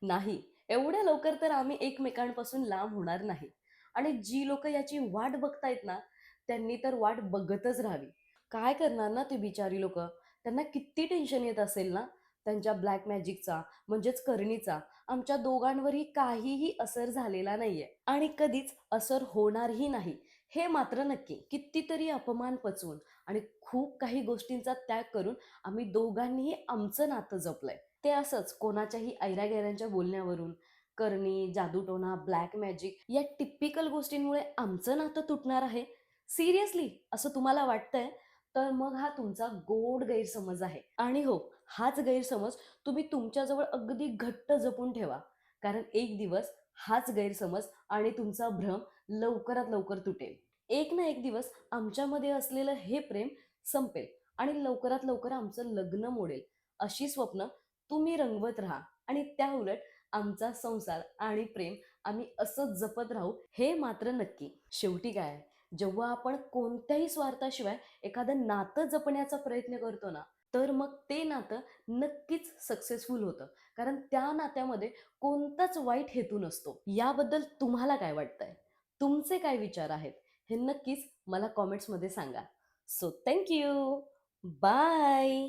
नाही, एवढ्या लवकर तर आम्ही एकमेकांपासून लांब होणार नाही. आणि जी लोकं याची वाट बघतायत ना, त्यांनी तर वाट बघतच राहावी. काय करणार ना ती बिचारी लोकं? त्यांना किती टेन्शन येत असेल ना, त्यांच्या ब्लॅक मॅजिकचा म्हणजेच करणीचा आमच्या दोघांवरही काहीही असर झालेला नाहीये आणि कधीच असर होणारही नाही. हे मात्र नक्की. कितीतरी अपमान पचवून आणि खूप काही गोष्टींचा त्याग करून आम्ही दोघांनीही आमचं नातं जपलंय. ते असंच कोणाच्याही ऐऱ्या-गैऱ्यांच्या बोलण्यावरून, करणी, जादूटोणा, ब्लॅक मॅजिक या टिपिकल गोष्टींमुळे आमचं नातं तुटणार आहे? सिरियसली असं तुम्हाला वाटतंय? तर मग हा तुमचा गोड गैरसमज आहे. आणि हो, हाच गैरसमज तुम्ही तुमच्याजवळ अगदी घट्ट जपून ठेवा. कारण एक दिवस हाच गैरसमज आणि तुमचा भ्रम लवकरात लवकर तुटेल. एक ना एक दिवस आमच्यामध्ये असलेलं हे प्रेम संपेल आणि लवकरात लवकर आमचं लग्न मोडेल. अशी स्वप्न तुम्ही रंगवत राहा आणि त्याउलट आमचा संसार आणि प्रेम आम्ही असंच जपत राहू हे मात्र नक्की. शेवटी काय आहे, जेव्हा आपण कोणत्याही स्वार्थाशिवाय एखादं नातं जपण्याचा प्रयत्न करतो ना, तर मग ते नातं नक्कीच सक्सेसफुल होतं. कारण त्या नात्यामध्ये कोणताच वाईट हेतू नसतो. याबद्दल तुम्हाला काय वाटतंय? तुमचे काय विचार आहेत? हे नक्कीच मला कमेंट्समध्ये सांगा. So thank you. बाय.